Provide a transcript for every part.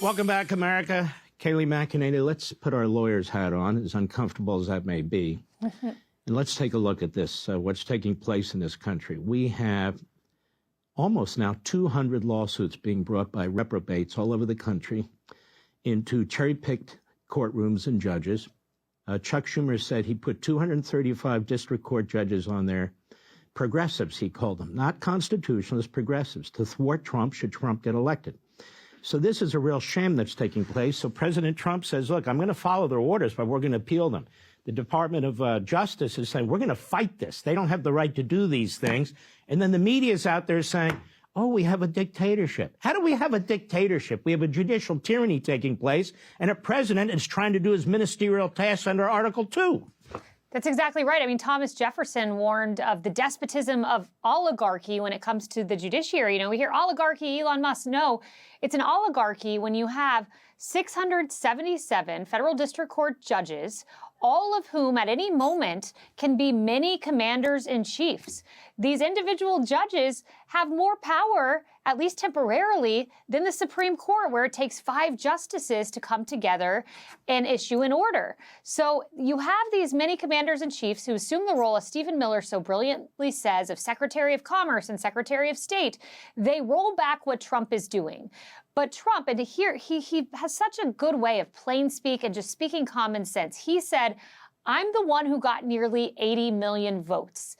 Welcome back, America. Kayleigh McEnany, let's put our lawyer's hat on, as uncomfortable as that may be. And let's take a look at this, what's taking place in this country. We have almost now 200 lawsuits being brought by reprobates all over the country into cherry-picked courtrooms and judges. Chuck Schumer said he put 235 district court judges on there. Progressives, he called them, not constitutionalists, progressives, to thwart Trump should Trump get elected. So this is a real shame that's taking place. So President Trump says, look, I'm going to follow their orders, but we're going to appeal them. The Department of Justice is saying, we're going to fight this. They don't have the right to do these things. And then the media is out there saying, oh, we have a dictatorship. How do we have a dictatorship? We have a judicial tyranny taking place, and a president is trying to do his ministerial tasks under Article 2. That's exactly right. I mean, Thomas Jefferson warned of the despotism of oligarchy when it comes to the judiciary. You know, we hear oligarchy, Elon Musk. No, it's an oligarchy when you have 677 federal district court judges, all of whom at any moment can be many commanders in chiefs. These individual judges have more power, at least temporarily, than the Supreme Court, where it takes 5 justices to come together and issue an order. So you have these many commanders in chiefs who assume the role, as Stephen Miller so brilliantly says, of Secretary of Commerce and Secretary of State. They roll back what Trump is doing. But Trump, and here he has such a good way of plain speak and just speaking common sense. He said, I'm the one who got nearly 80 million votes,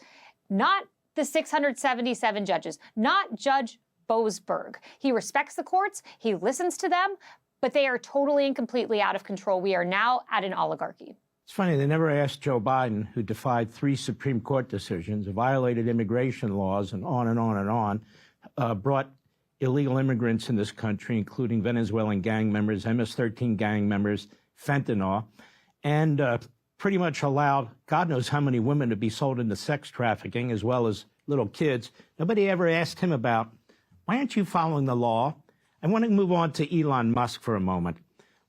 not the 677 judges, not Judge Boasberg. He respects the courts, he listens to them, but they are totally and completely out of control. We are now at an oligarchy. It's funny, they never asked Joe Biden, who defied 3 Supreme Court decisions, violated immigration laws, and on and on and on, brought illegal immigrants in this country, including Venezuelan gang members, MS-13 gang members, fentanyl, and pretty much allowed God knows how many women to be sold into sex trafficking, as well as little kids. Nobody ever asked him about, why aren't you following the law? I want to move on to Elon Musk for a moment.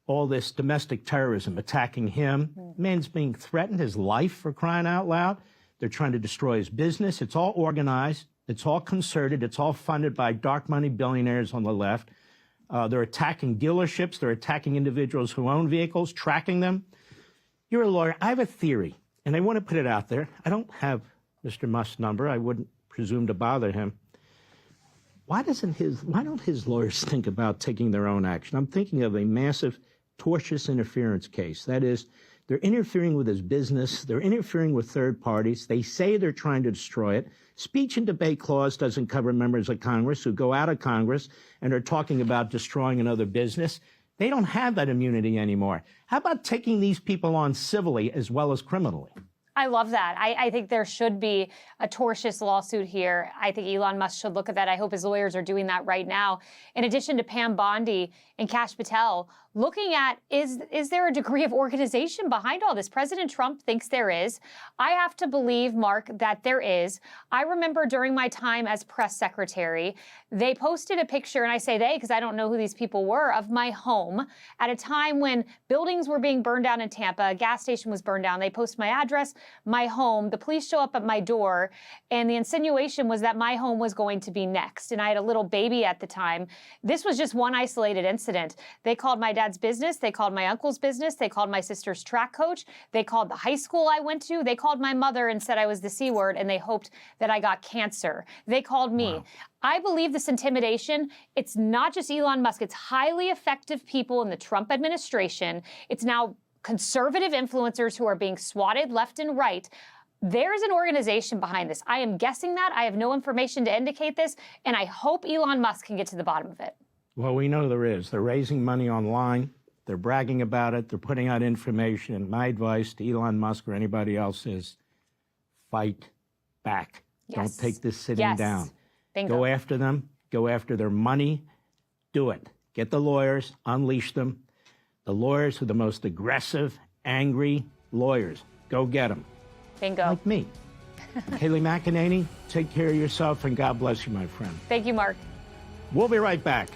All this domestic terrorism attacking him. Man's being threatened, his life, for crying out loud. They're trying to destroy his business. It's all organized. It's all concerted. It's all funded by dark money billionaires on the left. They're attacking dealerships. They're attacking individuals who own vehicles, tracking them. You're a lawyer. I have a theory, and I want to put it out there. I don't have Mr. Musk's number. I wouldn't presume to bother him. Why don't his lawyers think about taking their own action? I'm thinking of a massive tortious interference case. That is, they're interfering with his business. They're interfering with third parties. They say they're trying to destroy it. Speech and debate clause doesn't cover members of Congress who go out of Congress and are talking about destroying another business. They don't have that immunity anymore. How about taking these people on civilly as well as criminally? I love that. I think there should be a tortious lawsuit here. I think Elon Musk should look at that. I hope his lawyers are doing that right now. In addition to Pam Bondi and Kash Patel, looking at, is there a degree of organization behind all this? President Trump thinks there is. I have to believe, Mark, that there is. I remember during my time as press secretary, they posted a picture, and I say they because I don't know who these people were, of my home at a time when buildings were being burned down in Tampa, a gas station was burned down. They post my address, my home, the police show up at my door, and the insinuation was that my home was going to be next. And I had a little baby at the time. This was just one isolated incident. They called my dad's business. They called my uncle's business. They called my sister's track coach. They called the high school I went to. They called my mother and said I was the C word, and they hoped that I got cancer. They called me. Wow. I believe this intimidation, it's not just Elon Musk. It's highly effective people in the Trump administration. It's now conservative influencers who are being swatted left and right. There's an organization behind this. I am guessing that. I have no information to indicate this, and I hope Elon Musk can get to the bottom of it. Well, we know there is. They're raising money online. They're bragging about it. They're putting out information. And my advice to Elon Musk or anybody else is fight back. Yes. Don't take this sitting down. Bingo. Go after them. Go after their money. Do it. Get the lawyers. Unleash them. The lawyers are the most aggressive, angry lawyers. Go get them. Bingo. Like me. Kayleigh McEnany, take care of yourself, and God bless you, my friend. Thank you, Mark. We'll be right back.